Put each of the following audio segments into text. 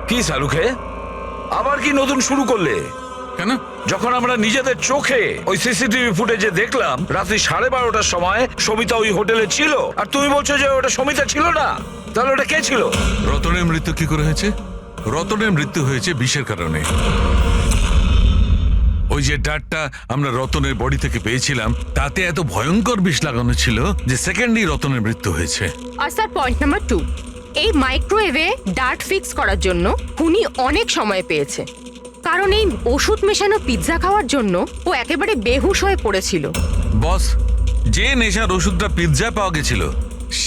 কি শাহরুখে, আবার কি নতুন শুরু করলে? কেন? যখন আমরা নিজেদের চোখে ওই সিসিটিভি ফুটেজে দেখলাম রাত্রি 12:30টার সময় সমিতা ওই হোটেলে ছিল, আর তুমি বলছো যে ওটা সমিতা ছিল না, তাহলে ওটা কে ছিল? রতনের মৃত্যু কি করে হয়েছে? রতনের মৃত্যু হয়েছে বিষের কারণে। ওই যে ডাটটা আমরা রতনের বডি থেকে পেয়েছিলাম তাতে এত ভয়ঙ্কর বিষ লাগানো ছিল যে সেকেন্ডেই রতনের মৃত্যু হয়েছে। আর স্যার পয়েন্ট নাম্বার 2, এই মাইক্রোওয়েভে ডার্ট ফিক্স করার জন্য খুনি অনেক সময় পেয়েছে, কারণ এই ওষুধ মেশানো পিৎজা খাওয়ার জন্য ও একেবারে বেহুশ হয়ে পড়েছিল। বস, যে নেশার ওষুধটা পিৎজা পাওয়া গেছিল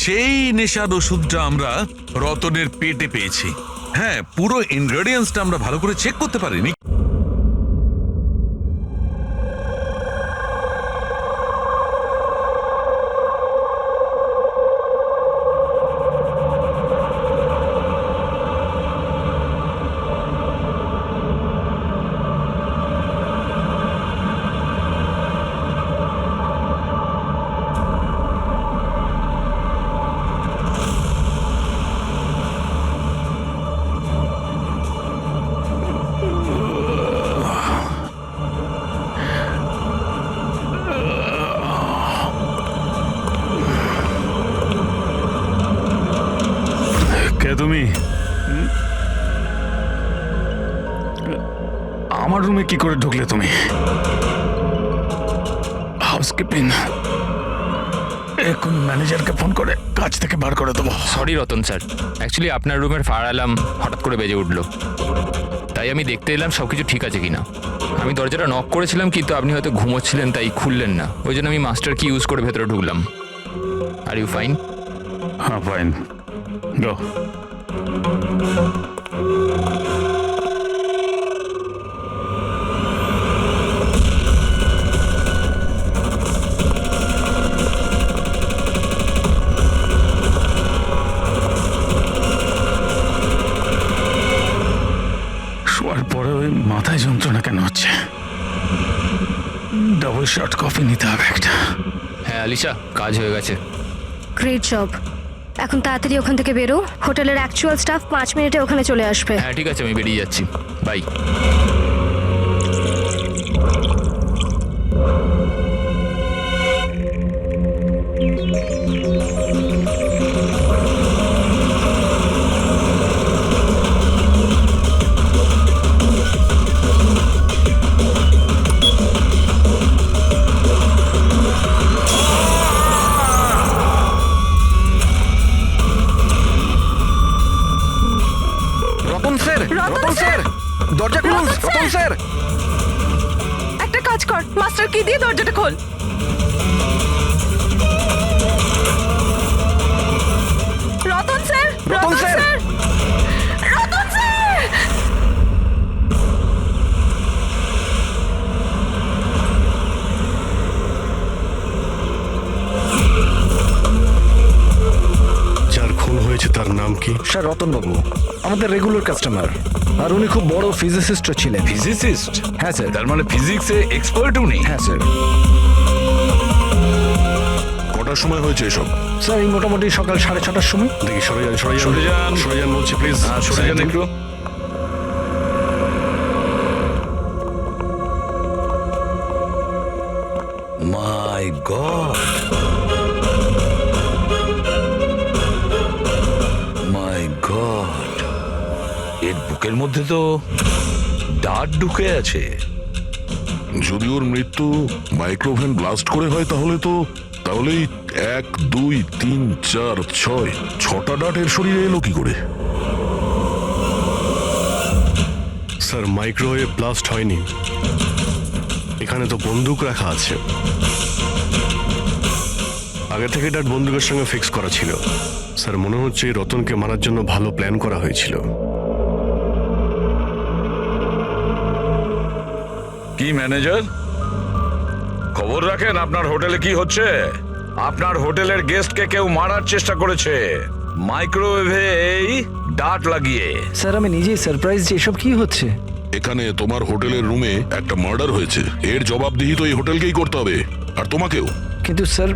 সেই নেশার ওষুধটা আমরা রতনের পেটে পেয়েছি। হ্যাঁ, পুরো ইনগ্রেডিয়েন্টসটা আমরা ভালো করে চেক করতে পারিনি। তুমি আমার রুমে কি করে ঢুকলে? তুমি হাউসকিপিং, এখন ম্যানেজারকে ফোন করে কাজ থেকে বার করে দেবো। সরি রতন স্যার, অ্যাকচুয়ালি আপনার রুমের ফায়ার অ্যালার্ম হঠাৎ করে বেজে উঠলো, তাই আমি দেখতে এলাম সব কিছু ঠিক আছে কিনা। আমি দরজাটা নক করেছিলাম কিন্তু আপনি হয়তো ঘুমোচ্ছিলেন তাই খুললেন না, ওই জন্য আমি মাস্টার কি ইউজ করে ভেতরে ঢুকলাম। Are you fine? হ্যাঁ, ফাইন, গো। শোয়ার পরে ওই মাথায় যন্ত্রণা কেন হচ্ছে? ডাবল শট কফি নিতে হবে একটা। হ্যাঁ আলিশা, কাজ হয়ে গেছে। Great job. এখন তাড়াতাড়ি ওখান থেকে বেরো, হোটেলের অ্যাকচুয়াল স্টাফ 5 মিনিটে ওখানে চলে আসবে। হ্যাঁ ঠিক আছে, আমি বেরিয়ে যাচ্ছি, বাই। রতন স্যার, দরজা খুলুন। রতন স্যার, একটা কাজ কর, মাস্টার কি দিয়ে দরজাটা খোল। Ratan sir, Ratan sir, Ratan sir. যার খুন হয়েছে তার নাম কি? স্যার রতনবাবু আমাদের রেগুলার কাস্টমার, আর উনি খুব বড় ফিজিসিস্টও ছিলেন। ফিজিসিস্ট? হ্যাঁ স্যার। তার মানে ফিজিক্সে এক্সপার্ট উনি? হ্যাঁ স্যার। কটার সময় হয়েছে এসব? স্যার এই মোটামুটি সকাল 6:30টার সময়। দেখি সরে যান, সরে যান। সরে যান বলছি, প্লিজ সরে যান একটু। মাই গড, মাই গড, এর বুকের মধ্যে তো ডার্ট ঢুকে আছে। যদি ওর মৃত্যু মাইক্রোভেন ব্লাস্ট করে হয় তাহলেই 1, 2, 3, 4, 6 6টা ডাটের শরীরে এলো কি করে? স্যার মাইক্রোওয়েভ ব্লাস্ট হয়নি, এখানে তো বন্দুক রাখা আছে। আগে থেকে ডাট বন্দুকের সঙ্গে ফিক্স করা ছিল। স্যার মনে হচ্ছে রতনকে মারার জন্য ভালো প্ল্যান করা হয়েছিল। কি ম্যানেজার, খবর রাখেন আপনার হোটেলে কি হচ্ছে? আপনার হোটেলের গেস্টকে কেউ মারার চেষ্টা করেছে মাইক্রোওয়েভে এই ডার্ট লাগিয়ে। স্যার আমি নিজেই সারপ্রাইজ যে এসব কি হচ্ছে। এখানে তোমার হোটেলের রুমে একটা মার্ডার হয়েছে, এর জবাবদিহি তো এই হোটেলকেই করতে হবে, আর তোমাকেও। কিন্তু স্যার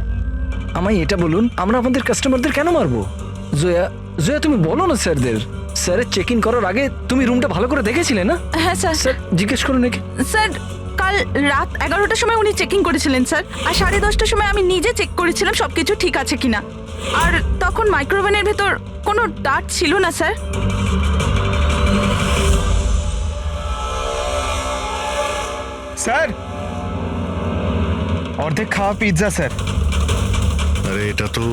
আমায় এটা বলুন, আমরা আমাদের কাস্টমারদের কেন মারবো? জয়া, জয়া তুমি বলো না স্যারদের। স্যারের চেক ইন করার আগে তুমি রুমটা ভালো করে দেখেছিলে না? হ্যাঁ স্যার। স্যার জিজ্ঞেস করুন নাকি? স্যার কাল রাত 11টার সময় উনি চেকিং করেছিলেন স্যার, আর 10:30টার সময় আমি নিজে চেক করেছিলাম সবকিছু ঠিক আছে কিনা। আর তখন মাইক্রোওভেনের ভেতর কোনো ডার্ট ছিল না স্যার। স্যার অর্ধেক খাওয়া পিৎজা স্যার। আরে এটা তো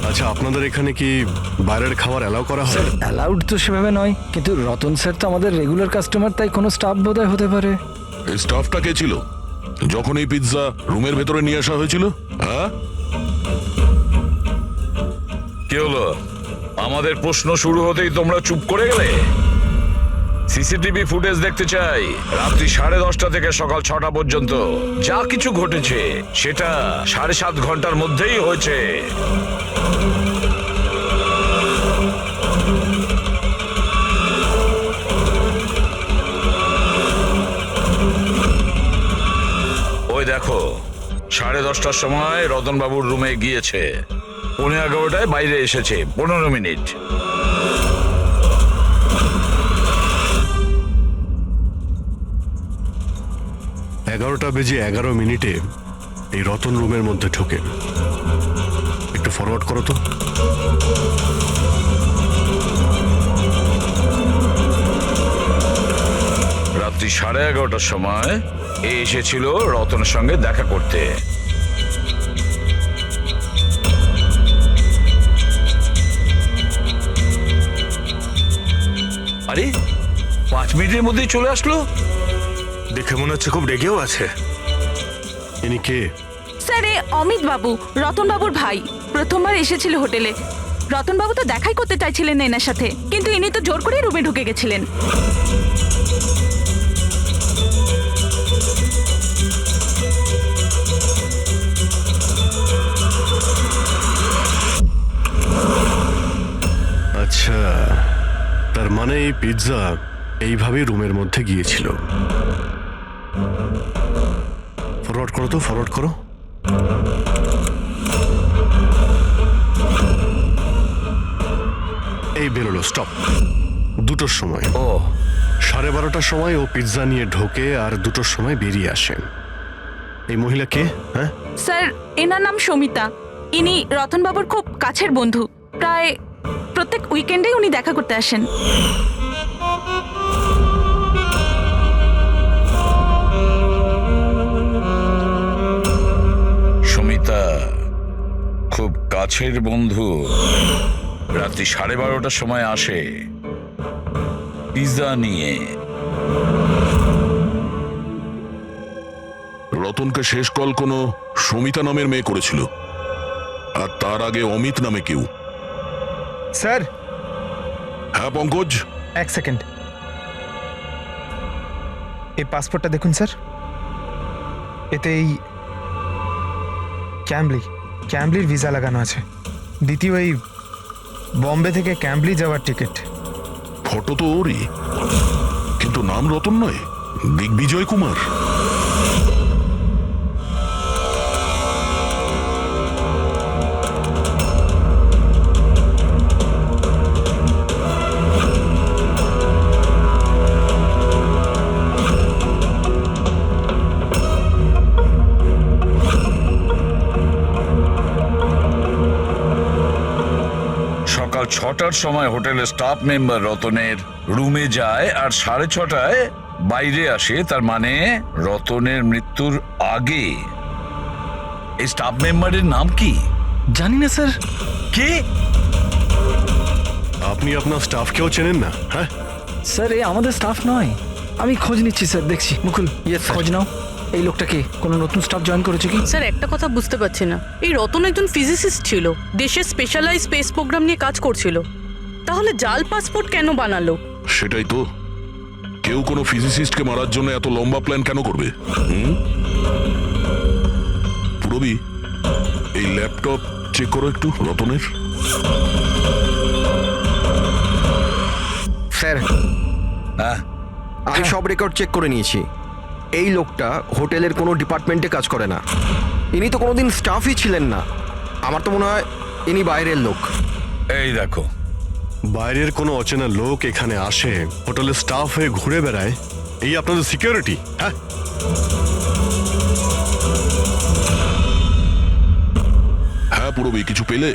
আচ্ছা, আপনাদের এখানে কি বাইরের খাবার অ্যালাউ করা হয়? স্যার অ্যালাউড তো সেভাবে নয়, কিন্তু রতন স্যার তো আমাদের রেগুলার কাস্টমার, তাই কোনো স্টাফ বোধহয় হতে পারে। এই স্টাফটা কে ছিল যখন এই পিৎজা রুমের ভেতরে নিয়ে আসা হয়েছিল? হ্যাঁ, কি হলো? আমাদের প্রশ্ন শুরু হতেই তোমরা চুপ করে গেলে। সিসিটিভি ফুটেজ দেখতে চাই। রাত্রি 10:30 থেকে সকাল 6টা পর্যন্ত যা কিছু ঘটেছে সেটা 7.5 ঘন্টার মধ্যেই হয়েছে। ওই দেখো, 10:30টার সময় রতনবাবুর রুমে গিয়েছে, 11:15 বাইরে এসেছে, 15 মিনিট। এগারোটা বেজে 11 মিনিটে এই রতন রুমের মধ্যে ঢোকে। একটু ফরওয়ার্ড করো তো। রাত্রি 11:30টার সময় এ এসেছিল রতনের সঙ্গে দেখা করতে। আরে 5 মিনিটের মধ্যেই চলে আসলো। দেখে মনে হচ্ছে খুব রেগেও আছে। ইনি কে? স্যার এ অমিত বাবু, রতন বাবুর ভাই। প্রথমবার এসেছিল হোটেলে। রতন বাবু তো দেখাই করতে চাইছিলেন না এনার সাথে, কিন্তু ইনি তো জোর করে রুমে ঢুকে গেছিলেন। আচ্ছা, তার মানে এই পিৎজা এইভাবে রুমের মধ্যে গিয়েছিল। ফরওয়ার্ড করো তো, ফরওয়ার্ড করো। এই বেরোলো, স্টপ। 2টোর সময়, ও 12:30টার সময় ও পিৎজা নিয়ে ঢোকে আর 2টোর সময় বেরিয়ে আসে। এই মহিলা কে? হ্যাঁ স্যার এনার নাম সমিতা। ইনি রতন বাবুর খুব কাছের বন্ধু। প্রায় প্রত্যেক উইকেন্ডেই উনি দেখা করতে আসেন। সুমিতা খুব কাছের বন্ধু, রাত্রি 12:30টার সময় আসে পিৎজা নিয়ে। রতনকে শেষ কল কোনো সমিতা নামের মেয়ে করেছিল, আর তার আগে অমিত নামে কেউ। স্যার হ্যাঁ পঙ্কজ, 1 সেকেন্ড, এই পাসপোর্টটা দেখুন স্যার। এতে এই ক্যাম্বলির ভিসা লাগানো আছে। দ্বিতীয় এই বম্বে থেকে ক্যাম্বলি যাওয়ার টিকিট। ফটো তো ওরই, কিন্তু নাম রতন নয়, দিগ্বিজয় কুমার। সকাল 6টার সময় হোটেলের স্টাফ মেম্বার রতনের রুমে যায় আর 6:30টায় বাইরে আসে। তার মানে রতনের মৃত্যুর আগে। এই স্টাফ মেম্বারের নাম কি? জানি না স্যার। কে? আপনি আপনার স্টাফকেও চেনেন না? হ্যাঁ স্যার এ আমাদের স্টাফ নয়। আমি খোঁজ নিচ্ছি স্যার, দেখছি। মুকুল খোঁজ নাও, এই লোকটাকে কোনো নতুন স্টাফ জয়েন করেছে কি? স্যার একটা কথা বুঝতে পারছি না, এই রতন একজন ফিজিসিস্ট ছিল, দেশের স্পেশালাইজ স্পেস প্রোগ্রাম নিয়ে কাজ করছিল, তাহলে জাল পাসপোর্ট কেন বানালো? সেটাই তো, কেউ কোনো ফিজিসিস্টকে মারার জন্য এত লম্বা প্ল্যান কেন করবে? পুরবি, এই ল্যাপটপ চেক করো একটু রতনের। স্যার হ্যাঁ, আমি সব রেকর্ড চেক করে নিয়েছি। এই লোকটা হোটেলের কোনো ডিপার্টমেন্টে কাজ করে না। ইনি তো কোনোদিন স্টাফই ছিলেন না। আমার তো মনে হয় ইনি বাইরের লোক। এই দেখো, বাইরের কোনো অচেনা লোক এখানে আসে, হোটেলের স্টাফ হয়ে ঘুরে বেড়ায়, এই আপনাদের সিকিউরিটি? হ্যাঁ, হ্যাঁ পুরবি, কিছু পেলে?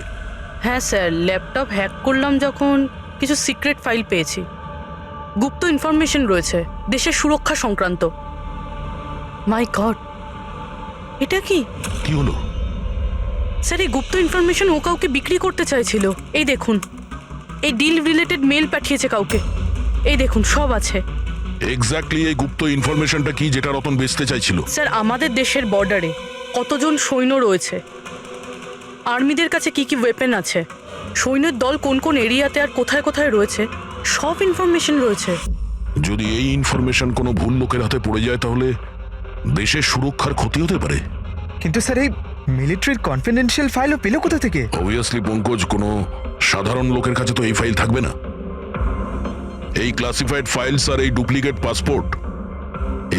হ্যাঁ স্যার, ল্যাপটপ হ্যাক করলাম যখন কিছু সিক্রেট ফাইল পেয়েছি। গুপ্ত ইনফরমেশন রয়েছে দেশের সুরক্ষা সংক্রান্ত। মাই গড, এটা কি? কি হলো? স্যার, এই গুপ্ত ইনফরমেশন ও কাউকে বিক্রি করতে চাইছিল। এই দেখুন, এই ডিল রিলেটেড মেল পাঠিয়েছে কাউকে। এই দেখুন, সব আছে। এক্স্যাক্টলি এই গুপ্ত ইনফরমেশনটা কি যেটা রতন বেচতে চাইছিল? স্যার, আমাদের দেশের বর্ডারে কতজন সৈন্য রয়েছে, আর্মিদের কাছে কি কি ওয়েপেন আছে, সৈন্যের দল কোন কোন এরিয়াতে আর কোথায় কোথায় রয়েছে, সব ইনফরমেশন রয়েছে। যদি এই ইনফরমেশন কোনো ভুল লোকের হাতে পড়ে যায় তাহলে দেশের সুরক্ষার ক্ষতি হতে পারে। কিন্তু স্যার এই মিলিটারির কনফিডেন্সিয়াল ফাইলও পেলো কোথা থেকে? অবভিয়াসলি পঙ্কজ, কোনো সাধারণ লোকের কাছে তো এই ফাইল থাকবে না। এই ক্লাসিফাইড ফাইলস আর এই ডুপ্লিকেট পাসপোর্ট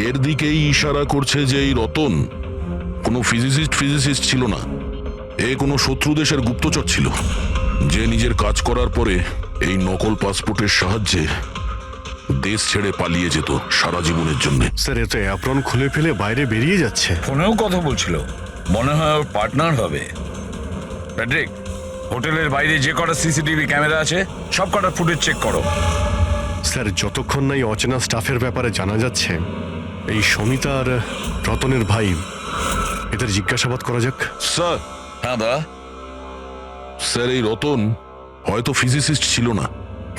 এর দিকেই ইশারা করছে যে এই রতন কোনো ফিজিসিস্ট ছিল না। এ কোনো শত্রু দেশের গুপ্তচর ছিল, যে নিজের কাজ করার পরে এই নকল পাসপোর্টের সাহায্যে দেশ ছেড়ে পালিয়ে যেত সারা জীবনের জন্য। স্যার এ তো অ্যাপ্রন খুলে ফেলে বাইরে বেরিয়ে যাচ্ছে। ফোনেও কথা বলছিল, মনে হয় ওর পার্টনার হবে। প্যাট্রিক, হোটেলের বাইরে যে কটা সিসিটিভি ক্যামেরা আছে সব কটা ফুটেজ চেক করো। স্যার যতক্ষণ না এই অচেনা স্টাফের ব্যাপারে জানা যাচ্ছে, এই সমিতা আর রতনের ভাই, এদের জিজ্ঞাসাবাদ করা যাক। স্যার, হ্যাঁ দা, স্যার এই রতন হয়তো ফিজিসিস্ট ছিল না,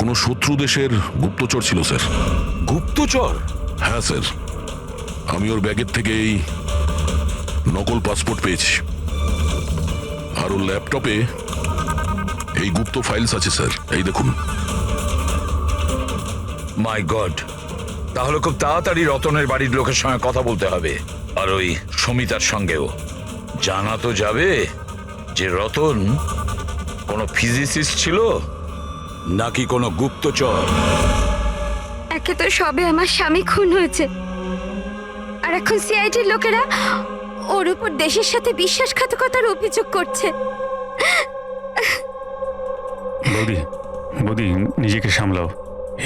কোনো শত্রু দেশের গুপ্তচর ছিল স্যার। গুপ্তচর? হ্যাঁ স্যার, আমি ওর ব্যাগের থেকে এই নকল পাসপোর্ট পেয়েছি, আর ওর ল্যাপটপে এই গুপ্ত ফাইলস আছে স্যার, এই দেখুন। মাই গড, তাহলে খুব তাড়াতাড়ি রতনের বাড়ির লোকের সঙ্গে কথা বলতে হবে, আর ওই সমিতার সঙ্গেও। জানা তো যাবে যে রতন কোনো ফিজিসিস্ট ছিল নাকি কোনো গুপ্তচর। একে তো সবে আমার স্বামী খুন হয়েছে, আর এখন সিআইডির লোকেরা ওর উপর দেশের সাথে বিশ্বাসঘাতকতার অভিযোগ করছে। বৌদি নিজেকে সামলাও,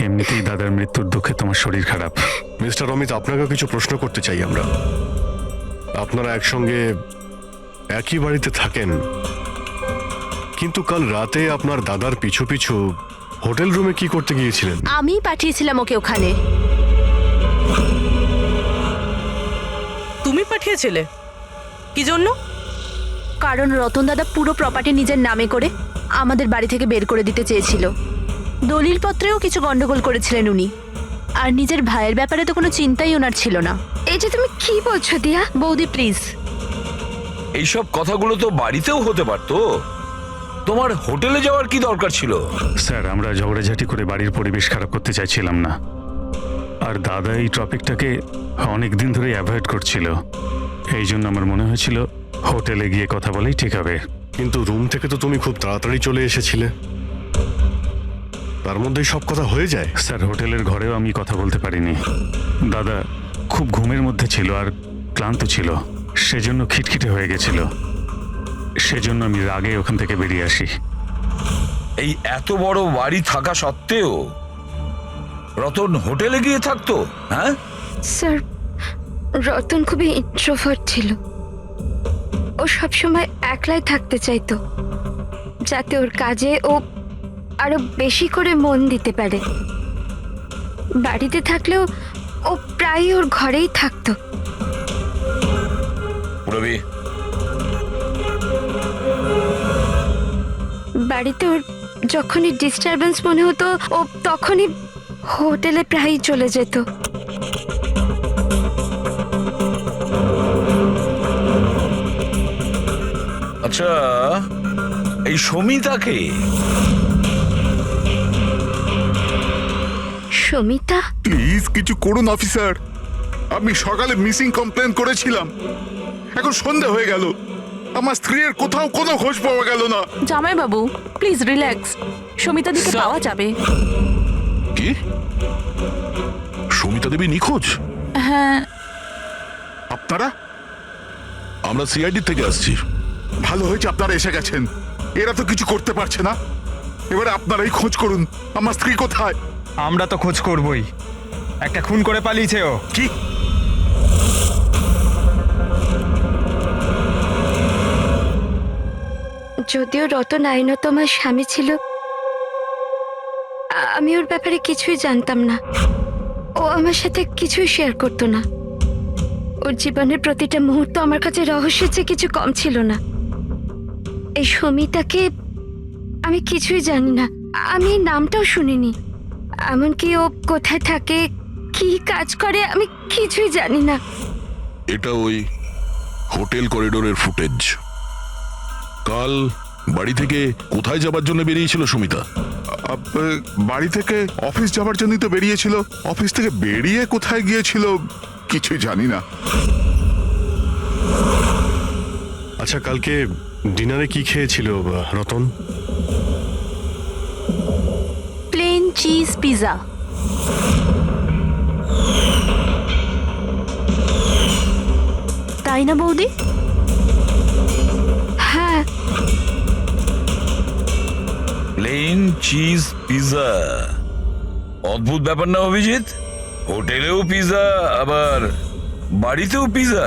এমনিতেই দাদার মৃত্যুর দুঃখে তোমার শরীর খারাপ। মিস্টার অমিত, আপনাকেও কিছু প্রশ্ন করতে চাই আমরা। আপনারা একসঙ্গে একই বাড়িতে থাকেন, কিন্তু কাল রাতে আপনার দাদার পিছু পিছু হোটেল রুমে কি করতে গিয়েছিলেন? আমি পাঠিয়েছিলাম ওকে ওখানে। তুমি পাঠিয়েছিলে? কি জন্য? কারণ রতন দাদা পুরো প্রপার্টি নিজের নামে করে আমাদের বাড়ি থেকে বের করে দিতে চেয়েছিল। দলিলপত্রেও কিছু গন্ডগোল করেছিলেন উনি, আর নিজের ভাইয়ের ব্যাপারে তো কোনো চিন্তাই ওনার ছিল না। এই যে তুমি কি বলছো দিয়া? বৌদি প্লিজ। এইসব কথাগুলো তো বাড়িতেও হতে পারতো, তোমার হোটেলে যাওয়ার কি দরকার ছিল? স্যার, আমরা ঝগড়াঝাটি করে বাড়ির পরিবেশ খারাপ করতে চাইছিলাম না, আর দাদা এই টপিকটাকে অনেক দিন ধরে অ্যাভয়েড করছিল। এই জন্য আমার মনে হয়েছিল হোটেলে গিয়ে কথা বলেই ঠিক হবে। কিন্তু রুম থেকে তো তুমি খুব তাড়াতাড়ি চলে এসেছিলে, তার মধ্যেই সব কথা হয়ে যায়। স্যার, হোটেলের ঘরেও আমি কথা বলতে পারিনি। দাদা খুব ঘুমের মধ্যে ছিল আর ক্লান্ত ছিল, সেজন্য খিটখিটে হয়ে গেছিল। সেজন্য আমি রাগে ওখান থেকে বেরিয়ে আসি। এই এত বড় বাড়ি থাকা সত্ত্বেও রতন হোটেলে গিয়ে থাকতো? হ্যাঁ স্যার, রতন খুবই ইন্ট্রোভার্ট ছিল। ও সবসময় একলাই থাকতে চাইতো, যাতে ওর কাজে ও আরো বেশি করে মন দিতে পারে। বাড়িতে থাকলেও ও প্রায়ই ওর ঘরেই থাকতো। রবি, বাড়িতে ওর যখনই ডিস্টারবেন্স মনে হতো ও তখনই হোটেলে প্রায়ই চলে যেত। আচ্ছা এই সমিতাকে? সমিতা? প্লিজ কিছু করুন অফিসার, আমি সকালে মিসিং কমপ্লেন করেছিলাম, এখন সন্ধ্যা হয়ে গেল, আমার স্ত্রীর কোথাও কোনো খোঁজ পাওয়া গেল না। জামাই বাবু প্লিজ রিল্যাক্স, সমিতা দিকে পাওয়া যাবে। কি? সমিতা দেবী নিখোঁজ? হ্যাঁ। আপনারা? আমরা সিআইডি থেকে আসছি। ভালো হয়েছে আপনারা এসে গেছেন, এরা তো কিছু করতে পারছে না। এবারে আপনারাই খোঁজ করুন আমার স্ত্রী কোথায়। আমরা তো খোঁজ করবই, একটা খুন করে পালিয়েছে ও। কি? যদিও রতন আইনত আমার স্বামী ছিল, আমি ওর ব্যাপারে কিছুই জানতাম না। ও আমার সাথে কিছুই শেয়ার করতো না। ওর জীবনের প্রতিটা মুহূর্ত আমার কাছে রহস্যের চেয়ে কিছু কম ছিল না। এই সমিতাকে আমি কিছুই জানি না, আমি নামটাও শুনিনি। এমনকি ও কোথায় থাকে, কি কাজ করে, আমি কিছুই জানি না। এটা ওই হোটেল করিডোরের ফুটেজ। কাল বাড়ি থেকে কোথায় যাবার জন্য বেরিয়েছিল সুমিতা? বাড়ি থেকে অফিস যাবার জন্যই তো বেরিয়েছিল। অফিস থেকে বেরিয়ে কোথায় গিয়েছিল কিছুই জানি না। আচ্ছা, কালকে ডিনারে কি খেয়েছিল রতন? Plane cheese pizza. তাই না বৌদি? হ্যাঁ, প্লেন চিজ পিৎজা, অদ্ভুত ব্যাপার না অভিজিৎ? হোটেলেও পিৎজা, আবার বাড়িতেও পিৎজা।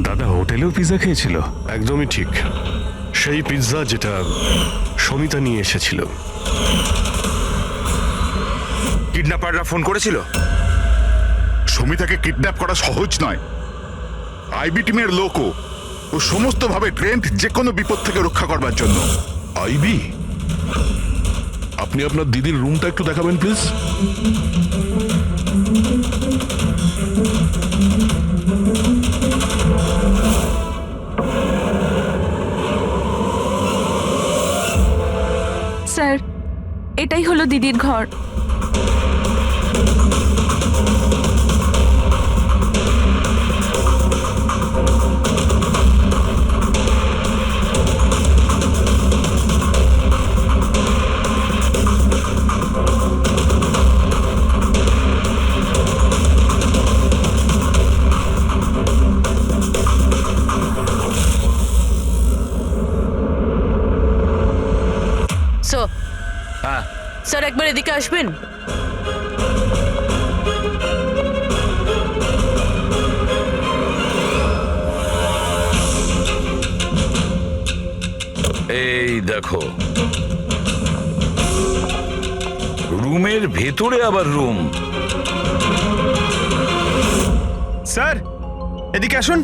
দাদা হোটেলেও পিৎজা খেয়েছিল? একদমই ঠিক, সেই পিৎজা যেটা সমিতা নিয়ে এসেছিল। কিডন্যাপাররা ফোন করেছিল। সমিতাকে কিডন্যাপ করা সহজ নয়। আইবি টিমের লোকও ও সমস্ত ভাবে ট্রেন্ড যে কোনো বিপদ থেকে রক্ষা করবার জন্য। আইবি? আপনি আপনার দিদির রুমটা একটু দেখাবেন প্লিজ। স্যার, এটাই হলো দিদির ঘর। হ্যাঁ স্যার, একবার এদিকে আসবেন। এই দেখো, রুমের ভেতরে আবার রুম। স্যার এদিকে আসুন।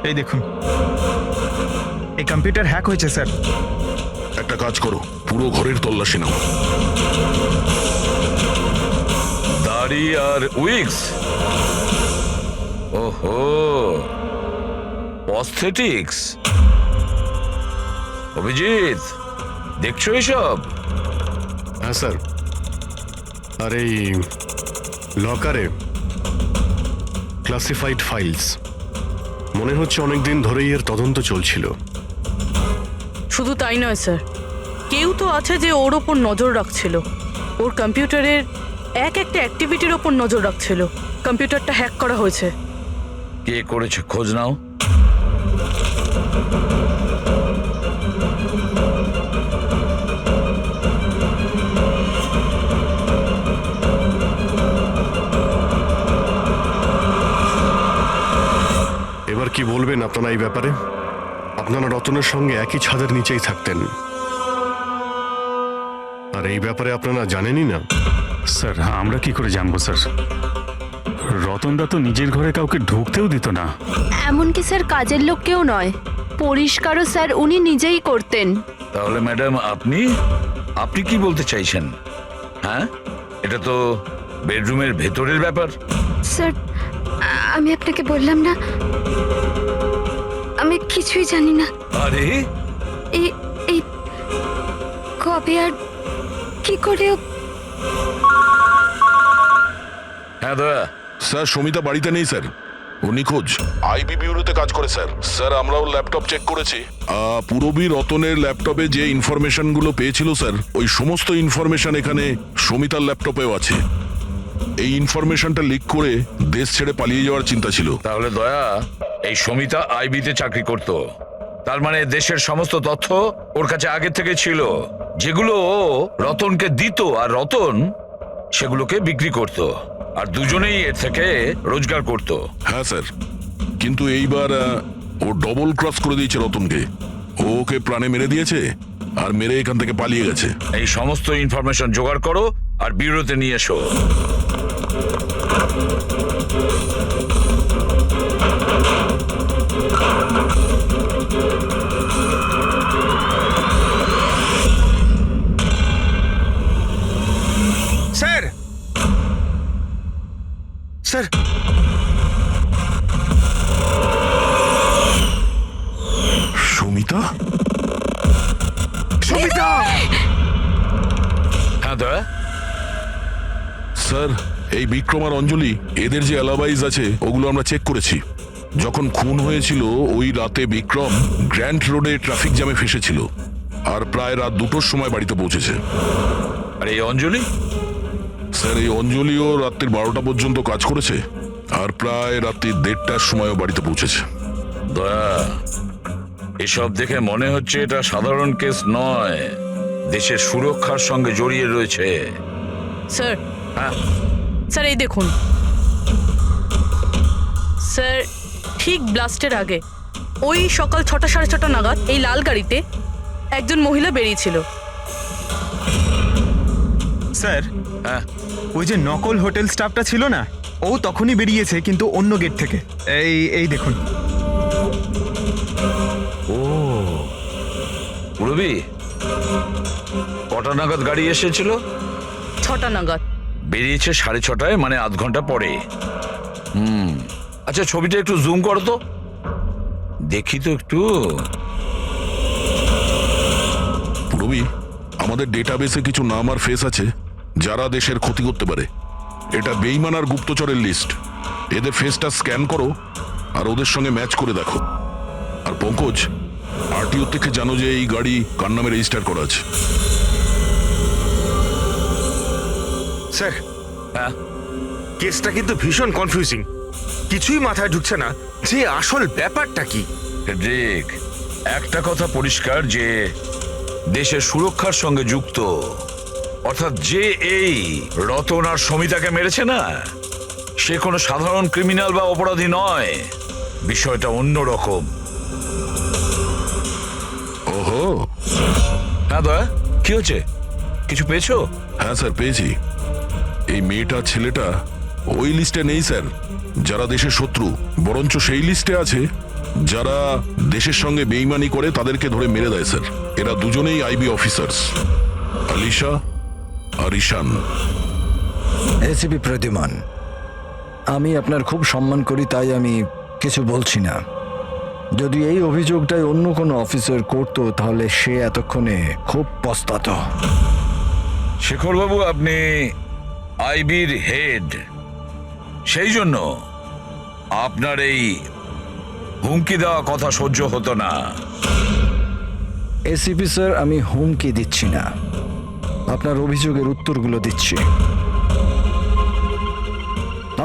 এই দেখুন, এই কম্পিউটার হ্যাক হয়েছে স্যার। একটা কাজ করো, পুরো ঘরের তল্লাশি নাও। দাড়ি আর উইক্স, ওহো, প্রস্থেটিক্স। অভিজিৎ, দেখছো এসব? হ্যাঁ স্যার। আর এই লকারে ক্লাসিফাইড ফাইলস, মনে হচ্ছে অনেকদিন ধরেই এর তদন্ত চলছিল। শুধু তাই নয় স্যার, কেউ তো আছে যে ওর ওপর নজর রাখছিল। ওর কম্পিউটারের একটা অ্যাক্টিভিটির ওপর নজর রাখছিল। কম্পিউটারটা হ্যাক করা হয়েছে। কে করেছে খোঁজ নাও। এবার কি বলবেন আপনারা এই ব্যাপারে? আপনারা রতনের সঙ্গে একই ছাদের নিচেই থাকতেন, আর এই ব্যাপারে আপনারা জানেনই না। স্যার আমরা কি করে জানবো স্যার? রতনদা তো নিজের ঘরে কাউকে ঢুকতেও দিত না। এমনকি স্যার কাজের লোক কেউ নয়, পরিষ্কারও স্যার উনি নিজেই করতেন। তাহলে ম্যাডাম, আপনি আপনি কি বলতে চাইছেন? হ্যাঁ, এটা তো বেডরুমের ভেতরের ব্যাপার। স্যার, আমি আপনাকে বললাম না, আমি কিছুই জানি না। আরে, এই এই কবে আর কি করে হ্যাঁ দয়া। স্যার সমিতা বাড়িতে নেই স্যার, ও নিখোঁজ। আইবি বিউরোতে কাজ করে স্যার। স্যার আমরাও ল্যাপটপ চেক করেছি। পুরবী রতনের ল্যাপটপে যে ইনফরমেশন গুলো পেয়েছিল স্যার, ওই সমস্ত ইনফরমেশন এখানে সমিতার ল্যাপটপেও আছে। এই ইনফরমেশনটা লিক করে দেশ ছেড়ে পালিয়ে যাওয়ার চিন্তা ছিল। তাহলে দয়া, এই সমিতা আইবিতে চাকরি করত, তার মানে দেশের সমস্ত তথ্য ওর কাছে আগে থেকে ছিল, যেগুলো ও রতনকে দিত আর রতন সেগুলোকে বিক্রি করত, আর দুজনেই এর থেকে রোজগার করত। হ্যাঁ স্যার, কিন্তু এইবার ও ডবল ক্রস করে দিয়েছে রতনকে। ও ওকে প্রাণে মেরে দিয়েছে আর মেরে এখান থেকে পালিয়ে গেছে। এই সমস্ত ইনফরমেশন জোগাড় করো আর ব্যুরোতে নিয়ে এসো। Sir sir Sumita, Sumita! হ্যাঁ দয়া, স্যার এই বিক্রম আর অঞ্জলি এদের যে অ্যালাবাইজ আছে ওগুলো আমরা চেক করেছি। যখন খুন হয়েছিল ওই রাতে বিক্রম গ্র্যান্ড রোডে ট্রাফিক জ্যামে ফেসেছিল আর প্রায় রাত 2টোর সময় বাড়িতে পৌঁছেছে। আর এই অঞ্জলি? স্যার এই অঞ্জলিও রাত্রির 12টা পর্যন্ত কাজ করেছে আর প্রায় রাত্রি 1:30টার সময়ও বাড়িতে পৌঁছেছে। দয়া, এসব দেখে মনে হচ্ছে এটা সাধারণ কেস নয়, দেশের সুরক্ষার সঙ্গে জড়িয়ে রয়েছে। স্যার, হ্যাঁ স্যার এই দেখুন স্যার, ঠিক ব্লাস্টের আগে ওই সকাল 6টা 6:30 নাগাদ এই লাল গাড়িতে একজন মহিলা বেরিয়েছিল। স্যার, হ্যাঁ, ওই যে নকল হোটেল স্টাফটা ছিল না, ও তখনই বেরিয়েছে কিন্তু অন্য গেট থেকে। এই দেখুন। ও রবি, কটা নাগাদ গাড়ি এসেছিল? 6টা নাগাদ। বেরিয়েছে 6:30, মানে আধ ঘন্টা পরে। আচ্ছা ছবিটা একটু জুম করো তো, দেখি তো একটু। রবি, আমাদের ডেটাবেসে কিছু নাম আর ফেস আছে যারা দেশের ক্ষতি করতে পারে। এটা বেইমান আর গুপ্তচরের লিস্ট। এদের ফেসটা স্ক্যান করো আর ওদের সঙ্গে ম্যাচ করে দেখো। আর পঙ্কজ, আরটিও থেকে জানো যে এই গাড়ি কার নামে রেজিস্টার করা আছে। স্যার, হ্যাঁ, কেসটা কিন্তু ভীষণ কনফিউজিং। কিছুই মাথায় ঢুকছে না যে আসল ব্যাপারটা কি। ঠিক, একটা কথা পরিষ্কার যে দেশের সুরক্ষার সঙ্গে যুক্ত, অর্থাৎ যে এই রতন আর সমিতাকে মেরেছে না, সে কোনো সাধারণ ক্রিমিনাল বা অপরাধী নয়। বিষয়টা অন্যরকম। ওহো, হ্যাঁ দয়া, কি হচ্ছে? কিছু পেয়েছো? হ্যাঁ স্যার, পেয়েছি। এই মেয়েটা ছেলেটা ওই লিস্টে নেই স্যার যারা দেশের শত্রু, বরঞ্চ সেই লিস্টে আছে যারা দেশের সঙ্গে বেইমানি করে তাদেরকে ধরে মেরে দেয় স্যার। এরা দুজনেই আইবি অফিসার্স, আলিশা আর ঈশান। এসিপি প্রতিমান, আমি আপনার খুব সম্মান করি, তাই আমি কিছু বলছি না। যদি এই অভিযোগটাই অন্য কোনো অফিসার করতো তাহলে সে এতক্ষণে খুব পস্তাতো। শেখরবাবু, আপনি আইবির হেড, সেই জন্য আপনার এই হুমকি দেওয়া কথা সহ্য হতো না। এসিপি স্যার, আমি হুমকি দিচ্ছি না, আপনার অভিযোগের উত্তরগুলো দিচ্ছি।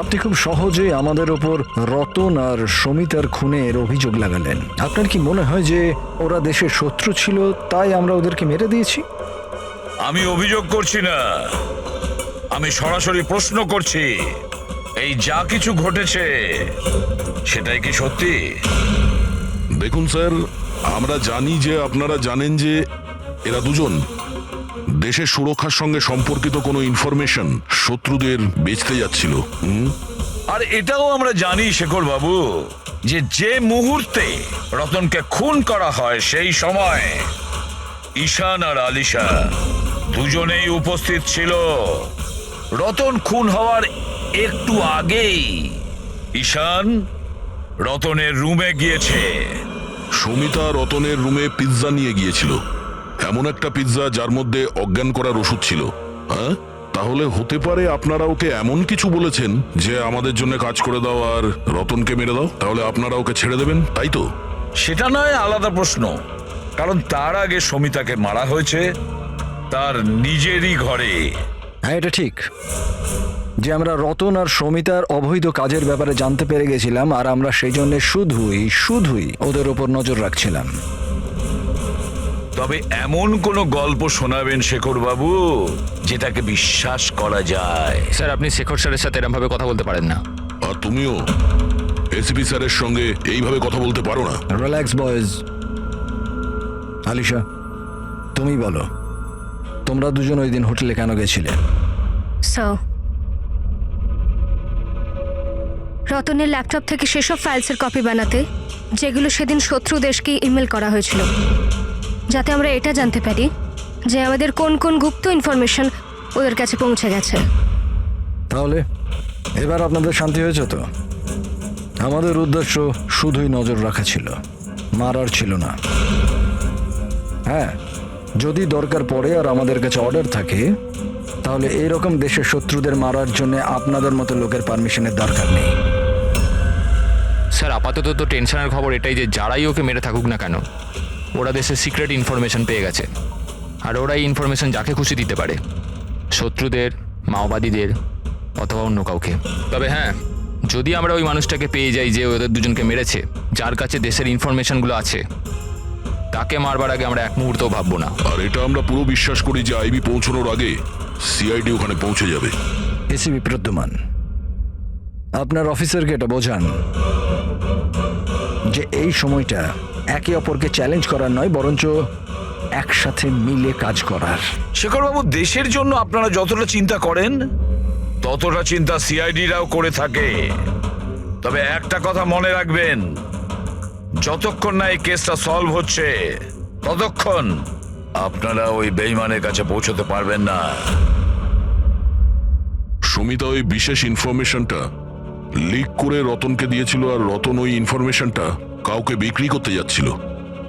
আপনি খুব সহজেই আমাদের ওপর রতন আর সমিতার খুনের অভিযোগ লাগালেন। আপনার কি মনে হয় যে ওরা দেশের শত্রু ছিল তাই আমরা ওদেরকে মেরে দিয়েছি? আমি অভিযোগ করছি না, আমি সরাসরি প্রশ্ন করছি। এই যা কিছু ঘটেছে সেটাই কি সত্যি? দেখুন স্যার, আমরা জানি যে আপনারা জানেন যে এরা দুজন দেশের সুরক্ষার সঙ্গে সম্পর্কিত কোনো ইনফরমেশন শত্রুদের বেচতে যাচ্ছিল। আর এটাও আমরা জানি শেখর বাবু যে যে মুহূর্তে রতনকে খুন করা হয় সেই সময় ঈশান আর আলিশা দুজনেই উপস্থিত ছিল। রতন খুন হওয়ার একটু আগেই ঈশান রতনের রুমে গিয়েছে। সুমিতা রতনের রুমে পিৎজা নিয়ে গিয়েছিল, এমন একটা পিৎজা যার মধ্যে অজ্ঞান করার ওষুধ ছিল। হ্যাঁ, তাহলে হতে পারে আপনারা ওকে এমন কিছু বলেছেন যে আমাদের জন্য কাজ করে দাও আর রতনকে মেরে দাও, তাহলে আপনারা ওকে ছেড়ে দেবেন, তাই তো? সেটা নয় আলাদা প্রশ্ন, কারণ তার আগে সমিতাকে মারা হয়েছে তার নিজেরই ঘরে। হ্যাঁ, এটা ঠিক। যে আমরা রতন আর সমিতার অবৈধ কাজের ব্যাপারে জানতে পেরে গেছিলাম, আর আমরা সেই জন্য শুধুই ওদের ওপর নজর রাখছিলাম। তবে এমন কোনো গল্প শোনাবেন শেখর বাবু যেটাকে বিশ্বাস করা যায়? স্যার আপনি শেখর স্যারের সাথে এরকম ভাবে কথা বলতে পারেন না। আর তুমিও এসিপি স্যারের সঙ্গে এইভাবে কথা বলতে পারো না। Relax boys. আলিশা, তুমি বলো, তোমরা দুজন ওই দিন হোটেলে কেন গেছিলে? স্যার, রতনের ল্যাপটপ থেকে সেসব ফাইলসের কপি বানাতে যেগুলো সেদিন শত্রু দেশকে ইমেল করা হয়েছিল, যাতে আমরা এটা জানতে পারি যে আমাদের কোন কোন গুপ্ত ইনফরমেশন ওদের কাছে পৌঁছে গেছে। তাহলে এবার আপনাদের শান্তি হয়েছে তো? আমাদের উদ্দেশ্য শুধুই নজর রাখা ছিল, মারার ছিল না। হ্যাঁ, যদি দরকার পড়ে আর আমাদের কাছে অর্ডার থাকে, তাহলে এইরকম দেশের শত্রুদের মারার জন্য আপনাদের মতো লোকের পারমিশনের দরকার নেই। স্যার আপাতত তো টেনশনের খবর এটাই যে যারাই ওকে মেরে থাকুক না কেন, ওরা দেশের সিক্রেট ইনফরমেশন পেয়ে গেছে, আর ওরা এই ইনফরমেশন যাকে খুশি দিতে পারে, শত্রুদের, মাওবাদীদের অথবা অন্য কাউকে। তবে হ্যাঁ, যদি আমরা ওই মানুষটাকে পেয়ে যাই যে ওদের দুজনকে মেরেছে, যার কাছে দেশের ইনফরমেশনগুলো আছে, তাকে মারবার আগে আমরা এক মুহূর্তও ভাববো না। আর এটা আমরা পুরো বিশ্বাস করি যে আইবি পৌঁছানোর আগে সিআইডি ওখানে পৌঁছে যাবে। এসিপি প্রদ্যুমান, আপনার অফিসারকে এটা বোঝান যে এই সময়টা একে অপরকে চ্যালেঞ্জ করার নয়, বরঞ্চ একসাথে মিলে কাজ করার। শেখর বাবু, দেশের জন্য আপনারা যতটা চিন্তা করেন ততটা চিন্তা সিআইডিরাও করে থাকে। তবে একটা কথা মনে রাখবেন, যতক্ষণ না এই কেসটা সলভ হচ্ছে ততক্ষণ আপনারা ওই বেঈমানের কাছে পৌঁছতে পারবেন না। সুমিতা ওই বিশেষ ইনফরমেশনটা লিক করে রতনকে দিয়েছিল, আর রতন ওই ইনফরমেশনটা কাউকে বিক্রি করতে যাচ্ছিল।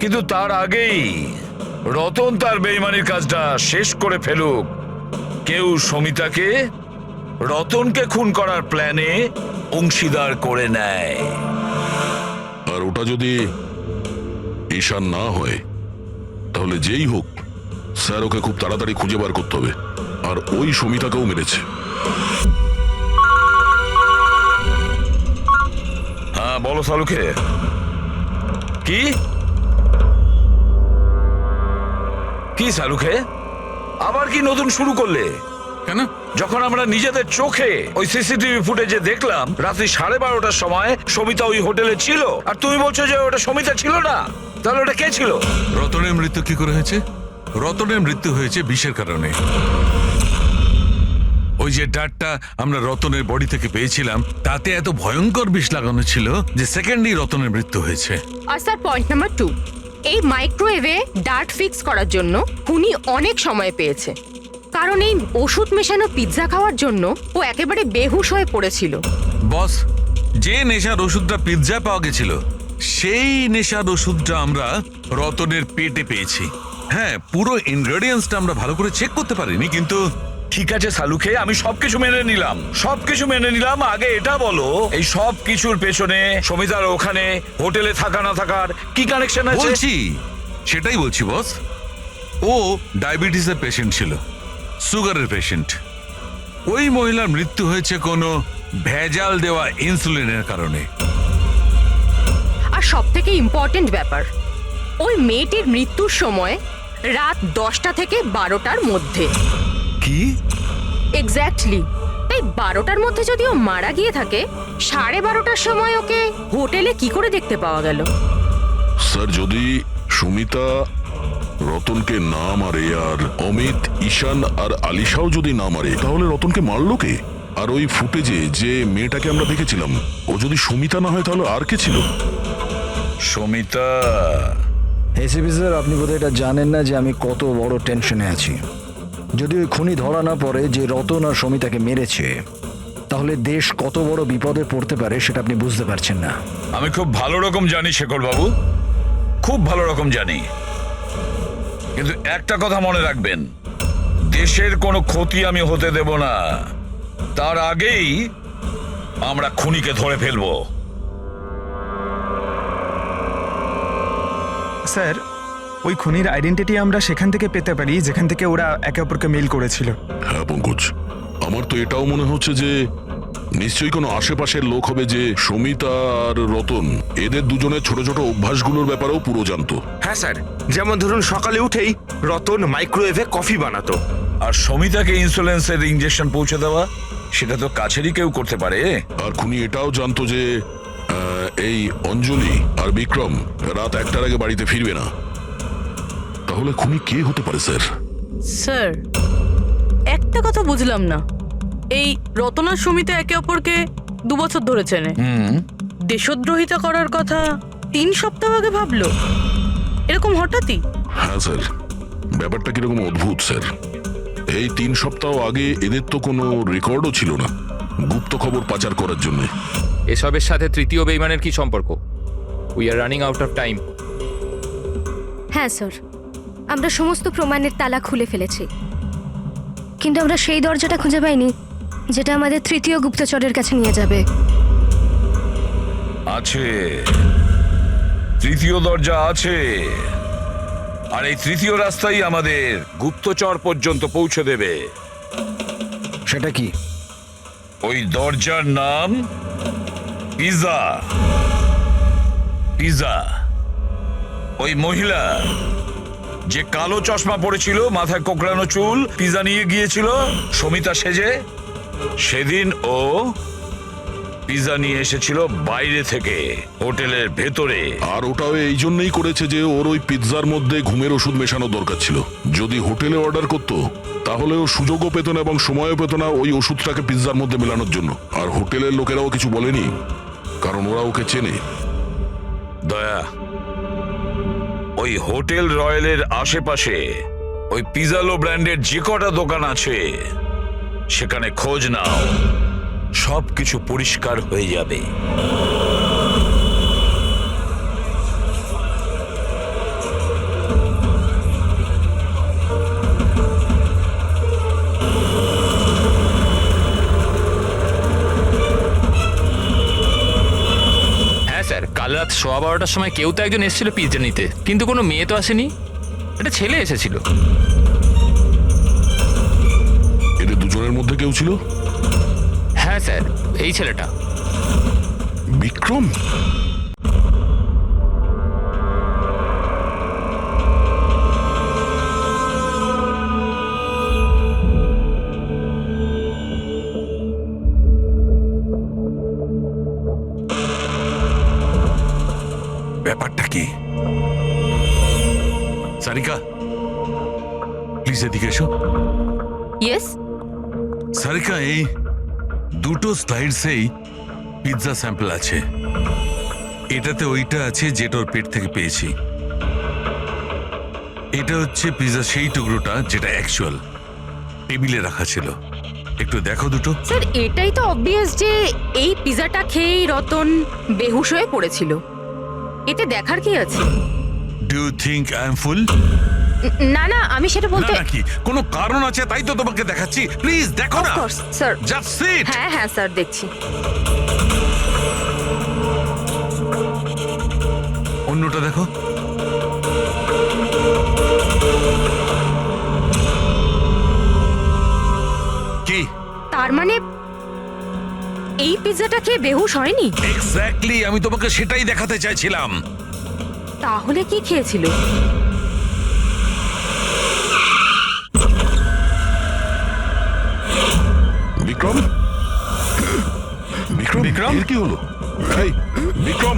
কিন্তু তার আগেই রতন তার বেঈমানির কাজটা শেষ করে ফেলুক, কেউ সমিতাকে রতনকে খুন করার প্ল্যানে অংশীদার করে নেয়। আর ওটা যদি ঈশান না হয়, তাহলে যেই হোক স্যার ওকে খুব তাড়াতাড়ি খুঁজে বার করতে হবে। আর ওই সমিতাকেও মেরেছে। হ্যাঁ বলো সালুকে। কি কি সালুকে, আবার কি নতুন শুরু করলে? কেন? যখন আমরা নিজেদের চোখে ওই সিসিটিভি ফুটেজে দেখলাম রাত্রি 12:30টার সময় সমিতা ওই হোটেলে ছিল, আর তুমি বলছো যে ওটা সমিতা ছিল না, তাহলে ওটা কে ছিল? রতনের মৃত্যু কি করে হয়েছে? রতনের মৃত্যু হয়েছে বিষের কারণে। ওই যে ডাটটা আমরা রতনের বডি থেকে পেয়েছিলাম, তাতে এত ভয়ঙ্কর বিষ লাগানো ছিল যে সেকেন্ডেই রতনের মৃত্যু হয়েছে। আর স্যার পয়েন্ট নাম্বার 2, এই মাইক্রোওয়েভে ডার্ট ফিক্স করার জন্য খুনি অনেক সময় পেয়েছে, কারণ এই ওষুধ মেশানো পিৎজা খাওয়ার জন্য ও একেবারে বেহুশ হয়ে পড়েছিল। বস, যে নেশার ওষুধটা পিৎজায় পাওয়া গেছিল, সেই নেশার ওষুধটা আমরা রতনের পেটে পেয়েছি। হ্যাঁ, পুরো ইনগ্রেডিয়েন্টসটা আমরা ভালো করে চেক করতে পারিনি, কিন্তু ঠিক আছে সালুকে, আমি সবকিছু মেনে নিলাম। আগে এটা বলো, এই সব কিছুর পেছনে সমিতার ওখানে হোটেলে থাকা না থাকার কি কানেকশন আছে? সেটাই বলছি বস। ও ডায়াবেটিসের পেশেন্ট ছিল, সুগারের পেশেন্ট। ওই মহিলার মৃত্যু হয়েছে কোনো ভেজাল দেওয়া ইনসুলিনের কারণে। আর সব থেকে ইম্পর্টেন্ট ব্যাপার, ওই মেয়েটির মৃত্যুর সময় রাত 10টা থেকে 12টার মধ্যে। কি? এক্স্যাক্টলি। এই 12টার মধ্যে যদি ও মারা গিয়ে থাকে, 12:30টার সময় ওকে হোটেলে কি করে দেখতে পাওয়া গেল? স্যার, যদি সুমিতা রতনকে না মারে, আর অমিত, ঈশান আর আলিশাও যদি না মারে, তাহলে রতনকে মারলো কে? আর ওই ফুটেজে যে মেয়েটাকে আমরা দেখেছিলাম, ও যদি সুমিতা না হয় তাহলে আর কে ছিল? সমিতা। এসিপি স্যার, আপনি বোধহয় এটা জানেন না যে আমি কত বড় টেনশনে আছি। যদি ওই খুনি ধরা না পড়ে যে রতন আর সমিতাকে মেরেছে, তাহলে দেশ কত বড় বিপদে পড়তে পারে সেটা আপনি বুঝতে পারছেন না। আমি খুব ভালো রকম জানি শেখর বাবু, খুব ভালো রকম জানি, কিন্তু একটা কথা মনে রাখবেন, দেশের কোনো ক্ষতি আমি হতে দেব না। তার আগেই আমরা খুনিকে ধরে ফেলবো। স্যার, ওই খুনির আইডেন্টিটি আমরা সেখান থেকে পেতে পারি যেখান থেকে ওরা একে অপরকে মেইল করেছিল। হ্যাঁ পঙ্কজ, আমার তো এটাও মনে হচ্ছে যে নিশ্চয়ই কোনো আশেপাশের লোক হবে যে সমিতা আর রতন এদের দুজনের ছোট ছোট অভ্যাসগুলোর ব্যাপারেও পুরো জানতো। হ্যাঁ স্যার, যেমন ধরুন সকালে উঠেই রতন মাইক্রোওয়েভে কফি বানাতো। আর সমিতাকে ইন্স্যুরেন্সের ইঞ্জেকশন পৌঁছে দেওয়া, সেটা তো কাছেরই কেউ করতে পারে। আর খুনি এটাও জানতো যে এই অঞ্জলি আর বিক্রম রাত 1টার আগে বাড়িতে ফিরবে না। তাহলে খুনি কে হতে পারে স্যার? স্যার, একটা কথা বুঝলাম না, এই রতনার সমিতি একে অপরকে 2 বছর ধরে চেনে, দেশদ্রোহিতা করার কথা 3 সপ্তাহ আগে ভাবলো, এরকম হঠাৎই? হ্যাঁ স্যার, ব্যাপারটা কিরকম অদ্ভুত স্যার। এই 3 সপ্তাহ আগে এদের তো কোনো রেকর্ডও ছিল না গুপ্ত খবর পাচার করার জন্য। এসবের সাথে তৃতীয় বেইমানের কি সম্পর্ক? We are running out of time. হ্যাঁ স্যার, আমরা সমস্ত প্রমাণের তালা খুলে ফেলেছি, কিন্তু আমরা সেই দরজাটা খুঁজে পাইনি যেটা আমাদের তৃতীয় গুপ্তচরের কাছে নিয়ে যাবে। আছে, তৃতীয় দরজা আছে, আর এই তৃতীয় রাস্তাই আমাদের গুপ্তচর পর্যন্ত পৌঁছে দেবে। সেটা কি? ওই দরজার নাম পিজা। পিজা। ওই মহিলা যে কালো চশমা পড়েছিল, মাথায় কোকড়ানো চুল, পিজা নিয়ে গিয়েছিল সমিতা সেজে, সেদিন ও পিজা নিয়ে এসেছিল বাইরে থেকে হোটেলের ভেতরে। আর ওটাও এই জন্যই করেছে যে ওর ওই পিৎজার মধ্যে ঘুমের ওষুধ মেশানো দরকার ছিল। যদি হোটেলে অর্ডার করতো তাহলে ও সুযোগও পেত না এবং সময়ও পেত না ওই ওষুধটাকে পিৎজার মধ্যে মেলানোর জন্য। আর হোটেলের লোকেরাও কিছু বলেনি, কারণ ওরা ওকে চেনে। দয়া, ওই হোটেল রয়্যালের আশেপাশে ওই পিজালো ব্র্যান্ডের যে কটা দোকান আছে সেখানে খোঁজ নাও, সবকিছু পরিষ্কার হয়ে যাবে। হ্যাঁ স্যার, কাল রাত 12:15টার সময় কেউ তো একজন এসেছিল পিৎজা নিতে, কিন্তু কোনো মেয়ে তো আসেনি, একটা ছেলে এসেছিল। এদের দুজনের মধ্যে কেউ ছিল? হ্যাঁ স্যার, এই ছেলেটা। বিক্রম? ব্যাপারটা কি? সারিকা, প্লিজ এদিকে এসো। ইয়েস। সারিকা, এই দুটো স্লাইডসেই পিৎজা স্যাম্পল আছে। এটাতে ওইটা আছে যেটা ওর পেট থেকে পেয়েছি। এটা হচ্ছে পিৎজা সেই টুকরোটা যেটা অ্যাকচুয়াল টেবিলে রাখা ছিল। একটু দেখো দুটো। স্যার, এটাই তো অবভিয়াস যে এই পিজাটা খেয়েই রতন বেহুশ হয়ে পড়েছিল। এতে দেখার কি আছে? Do you think I am fool? না না, আমি সেটা বলতে। নাকি কোনো কারণ আছে তাই তো তোমাকে দেখাচ্ছি। প্লিজ দেখো না। Sir, just sit. হ্যাঁ হ্যাঁ স্যার, দেখছি। অন্যটা দেখো। কি? তার মানে এই পিজাটা খেয়ে বেহুশ হয়নি? এক্স্যাক্টলি, আমি তোমাকে সেটাই দেখাতে চাইছিলাম। তাহলে কি খেয়েছিল? বিক্রম? বিক্রম? বিক্রম কি হলো? এই বিক্রম,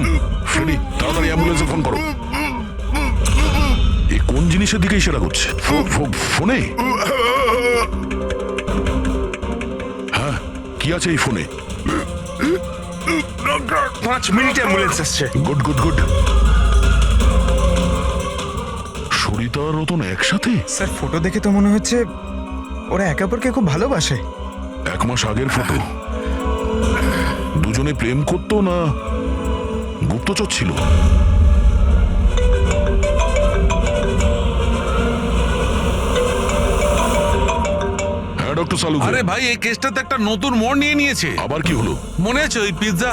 ফেরি, তাড়াতাড়ি অ্যাম্বুলেন্সে ফোন করো। এই কোন জিনিসের দিকে ইশারা করছে? ফোনে? হ্যাঁ, কি আছে এই ফোনে? 5 মিনিটে অ্যাম্বুলেন্স আসছে। Good good good. সরিতা আর রতন একসাথে? স্যার, ফটো দেখে তো মনে হচ্ছে ওরা একে অপরকে খুব ভালোবাসে। 1 মাস আগের ফটো। দুজনে প্রেম করতো না গুপ্তচর ছিল? হ্যাঁ ডক্টর সালু। আরে ভাই, এই কেসটা তো একটা নতুন মোড় নিয়ে নিয়েছে। আবার কি হলো? মনে আছে ওই পিৎজা,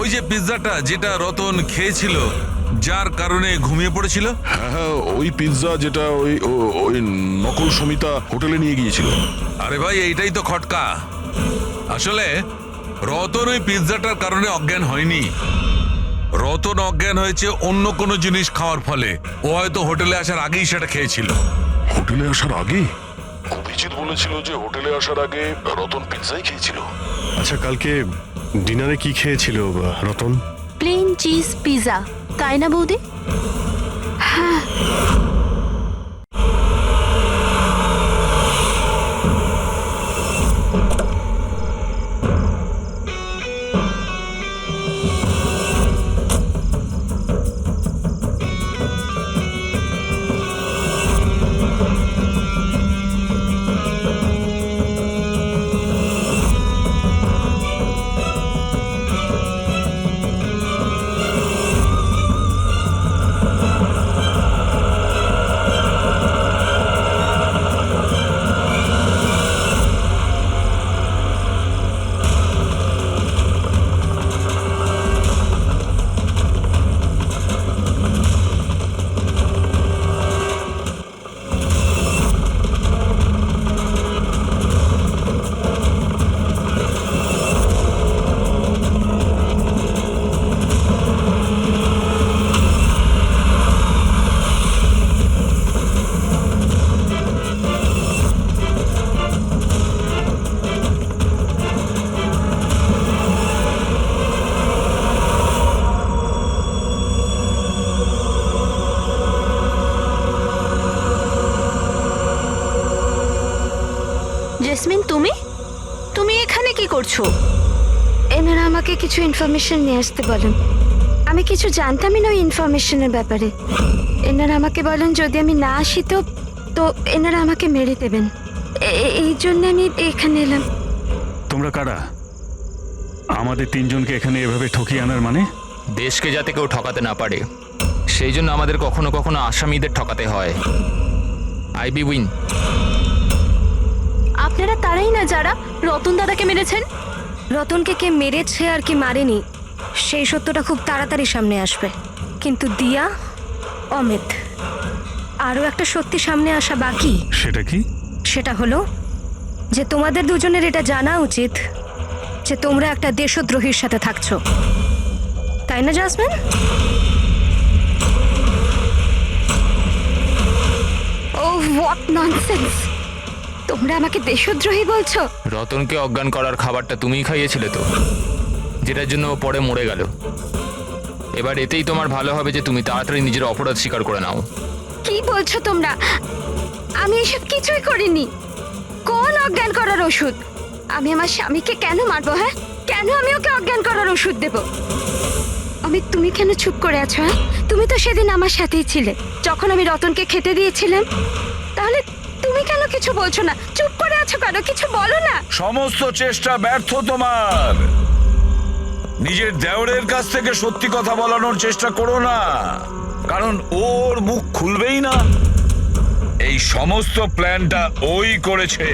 ওই যে পিৎজাটা যেটা রতন খেয়েছিল যার কারণে ঘুমিয়ে পড়েছিল? হ্যাঁ হ্যাঁ, ওই পিৎজা যেটা ওই নকল সমিতা হোটেলে নিয়ে গিয়েছিল। আরে ভাই, এইটাই তো খটকা। আসলে রতন ওই পিৎজাটার কারণে অজ্ঞান হয়নি। রতন অজ্ঞান হয়েছে অন্য কোনো জিনিস খাওয়ার ফলে। ও হয়তো হোটেলে আসার আগেই সেটা খেয়েছিল। হোটেলে আসার আগে? অভিজিৎ বলেছিল যে হোটেলে আসার আগে রতন পিৎজাই খেয়েছিল। আচ্ছা, কালকে ডিনারে কি খেয়েছিল রতন? প্লেন চিজ পিৎজা, তাই না বৌদি? হ্যাঁ, জেসমিন, তুমি তুমি এখানে কি করছো? এনারা আমাকে কিছু ইনফরমেশন নিয়ে আসতে বলেন। আমি কিছু জানতামই না ওই ইনফরমেশনের ব্যাপারে। এনারা আমাকে বলেন যদি আমি না আসি তো এনারা আমাকে মেরে দেবেন। এই জন্য আমি এখানে এলাম। তোমরা কারা? আমাদের তিনজনকে এখানে এভাবে ঠকিয়ে আনার মানে? দেশকে যাতে কেউ ঠকাতে না পারে সেই জন্য আমাদের কখনো কখনো আসামিদের ঠকাতে হয়। IB win. আপনারা তারাই না যারা রতন দাদাকে মেরেছেন? রতনকে কে মেরেছে আর কি মারেনি সেই সত্যটা খুব তাড়াতাড়ি সামনে আসবে। কিন্তু দিয়া, অমিত, আরও একটা সত্যি সামনে আসা বাকি। সেটা কি? সেটা হলো যে তোমাদের দুজনের এটা জানা উচিত যে তোমরা একটা দেশদ্রোহীর সাথে থাকছো, তাই না জাসমিন? O what nonsense! তোমরা আমাকে দেশদ্রোহী বলছো? রতনকে অজ্ঞান করার খাবারটা তুমিই খাইয়েছিলে তো, যেটার জন্য ও পরে মরে গেল। এবার এতেই তোমার ভালো হবে যে তুমি তাড়াতাড়ি নিজের অপরাধ স্বীকার করে নাও। কি বলছো তোমরা? আমি এসব কিছুই করিনি। কোন অজ্ঞান করার ওষুধ? আমি আমার স্বামীকে কেন মারবো? হ্যাঁ, কেন আমি ওকে অজ্ঞান করার ওষুধ দেব? আমি, তুমি কেন চুপ করে আছো? হ্যাঁ, তুমি তো সেদিন আমার সাথেই ছিলে যখন আমি রতনকে খেতে দিয়েছিলাম। তাহলে তুমি কেন কিছু বলছো না? চুপ করে আছো কেন? কিছু বলো না। সমস্ত চেষ্টা ব্যর্থ তোমার। নিজের দেওরের কাছ থেকে সত্যি কথা বলানোর চেষ্টা করো না, কারণ ওর মুখ খুলবেই না। এই সমস্ত প্ল্যানটা ওই করেছে।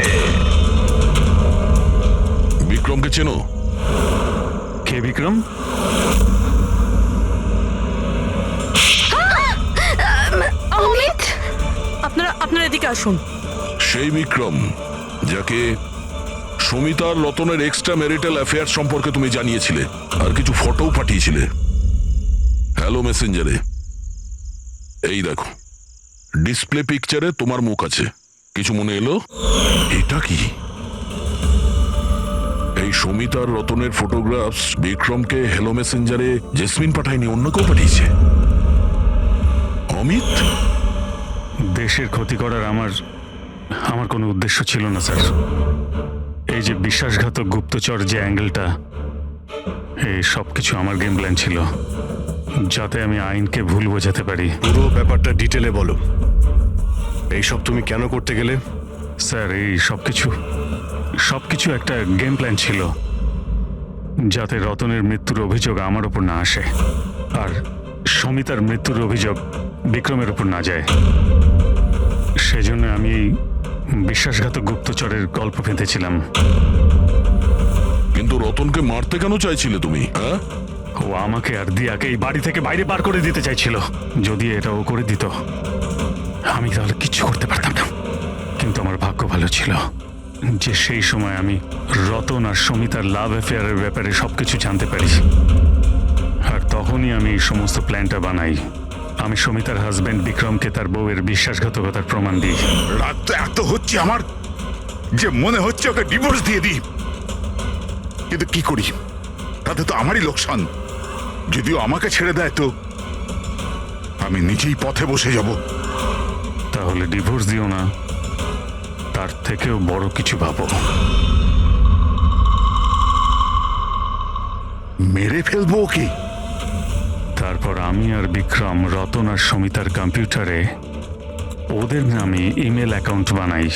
বিক্রমকে চেনো? কে বিক্রম? অমিত, আপনারা এদিকে আসুন। সেই বিক্রম যাকে সমিতার রতনের এক্সট্রা ম্যারিটাল অ্যাফেয়ার সম্পর্কে তুমি জানিয়েছিলে আর কিছু ফটোও পাঠিয়েছিলে হ্যালো মেসেঞ্জারে। এই দেখো, ডিসপ্লে পিকচারে তোমার মুখ আছে। কিছু মনে এলো? এটা কি? এই সমিতার রতনের ফটোগ্রাফস বিক্রমকে হ্যালো মেসেঞ্জারে জেসমিন পাঠায়নি, অন্য কেউ পাঠিয়েছে। অমিত, দেশের ক্ষতি করার আমার কোনো উদ্দেশ্য ছিল না স্যার। এই যে বিশ্বাসঘাতক গুপ্তচর যে অ্যাঙ্গেলটা, এই সব কিছু আমার গেম প্ল্যান ছিল, যাতে আমি আইনকে ভুল বোঝাতে পারি। পুরো ব্যাপারটা ডিটেলে বলো। এইসব তুমি কেন করতে গেলে? স্যার, এই সব কিছু একটা গেম প্ল্যান ছিল, যাতে রতনের মৃত্যুর অভিযোগ আমার ওপর না আসে আর সমিতার মৃত্যুর অভিযোগ বিক্রমের ওপর না যায়। সেজন্য আমি এই বিশ্বাসঘাতক গুপ্তচরের গল্প পেতেছিলাম। কিন্তু রতনকে মারতে কেন চাইছিলে তুমি? হ্যাঁ, ও আমাকে আর দিয়াকে এই বাড়ি থেকে বাইরে বার করে দিতে চাইছিল। যদি এটা ও করে দিত আমি তাহলে কিচ্ছু করতে পারতাম না। কিন্তু আমার ভাগ্য ভালো ছিল যে সেই সময় আমি রতন আর সমিতার লাভ অ্যাফেয়ারের ব্যাপারে সবকিছু জানতে পারি। আর তখনই আমি এই সমস্ত প্ল্যানটা বানাই। আমি সমিতার হাজবেন্ড বিক্রমকে তার বউয়ের বিশ্বাসঘাতকতার প্রমাণ দিই। রাত তো এত হচ্ছে আমার যে মনে হচ্ছে ওকে ডিভোর্স দিয়ে দিই, কিন্তু কি করি, তাতে তো আমারই লোকসান। যদিও আমাকে ছেড়ে দেয় তো আমি নিজেই পথে বসে যাব। তাহলে ডিভোর্স দিও না, তার থেকেও বড় কিছু ভাবো। মেরে ফেলবো ওকে? তারপর আমি আর বিক্রম রতন আর সমিতার কম্পিউটারে ওদের নামে ইমেল অ্যাকাউন্ট বানাই।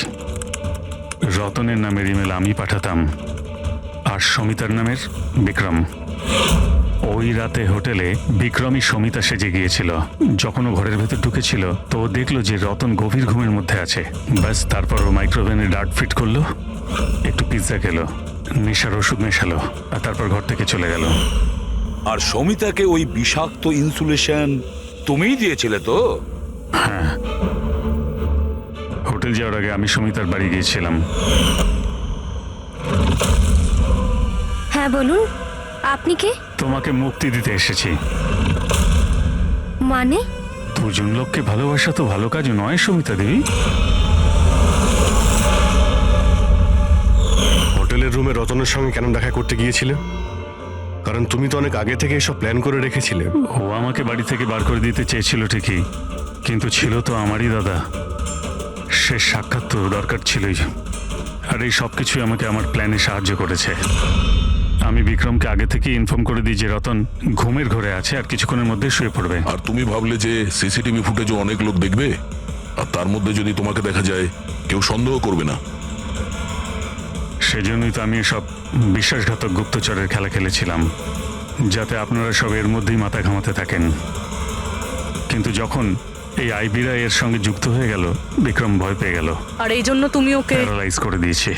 রতনের নামের ইমেল আমি পাঠাতাম আর সমিতার নামের বিক্রম। ওই রাতে হোটেলে বিক্রমই সমিতা সেজে গিয়েছিল। যখন ও ঘরের ভেতর ঢুকেছিল তো ও দেখলো যে রতন গভীর ঘুমের মধ্যে আছে। ব্যাস, তারপর ও মাইক্রোওভেনে ডার্ট ফিট করলো, একটু পিৎজা খেলো, নেশার ওষুধ মেশালো আর তারপর ঘর থেকে চলে গেল। আর সমিতাকে ওই বিষাক্ত ইনসুলেশন তুমিই দিয়েছিলে তো? হ্যাঁ, হোটেল যাওয়ার আগে আমি সমিতার বাড়ি গিয়েছিলাম। হ্যাঁ বলুন, আপনি কে? তোমাকে মুক্তি দিতে এসেছি। মানে? দুজন লোককে ভালোবাসা তো ভালো কাজ নয় সমিতা দেবী। হোটেলের রুমে রতনের সঙ্গে কেন দেখা করতে গিয়েছিলে? কারণ তুমি তো অনেক আগে থেকে এসব প্ল্যান করে রেখেছিলে। ও আমাকে বাড়ি থেকে বার করে দিতে চেয়েছিল ঠিকই, কিন্তু ছিল তো আমারই দাদা। শেষ সাক্ষাৎ তো দরকার ছিলই। আর এই সব কিছুই আমাকে আমার প্ল্যানে সাহায্য করেছে। আমি বিক্রমকে আগে থেকেই ইনফর্ম করে দিই যে রতন ঘুমের ঘরে আছে আর কিছুক্ষণের মধ্যে শুয়ে পড়বে। আর তুমি ভাবলে যে সিসিটিভি ফুটেজও অনেক লোক দেখবে, আর তার মধ্যে যদি তোমাকে দেখা যায় কেউ সন্দেহ করবে না। সেজন্যই তো আমি সব বিশ্বাসঘাতক গুপ্তচরের খেলা খেলেছিলাম, যাতে আপনারা সব এর মধ্যেই মাথা ঘামাতে থাকেন। কিন্তু যখন এই আইবিরা এর সঙ্গে যুক্ত হয়ে গেল, বিক্রম ভয় পেয়ে গেল। আর এই জন্য তুমি ওকে প্যারালাইজ করে দিয়েছি।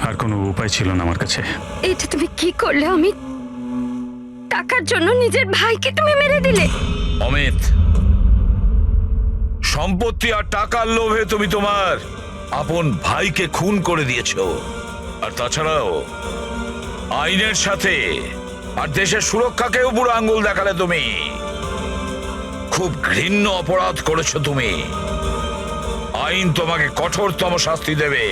আর কোনো উপায় ছিল না আমার কাছে। এটা তুমি কি করলে? আমি টাকার জন্য নিজের ভাইকে তুমি মেরে দিলে। অমিত, সম্পত্তি আর টাকার লোভে তুমি তোমার আপন ভাইকে খুন করে দিয়েছো। আর তাছাড়াও আইনের সাথে আর দেশের সুরক্ষাকেও বুড়ো আঙ্গুল দেখালে তুমি। খুব ঘৃণ্য অপরাধ করেছো তুমি। আইন তোমাকে কঠোরতম শাস্তি দেবে।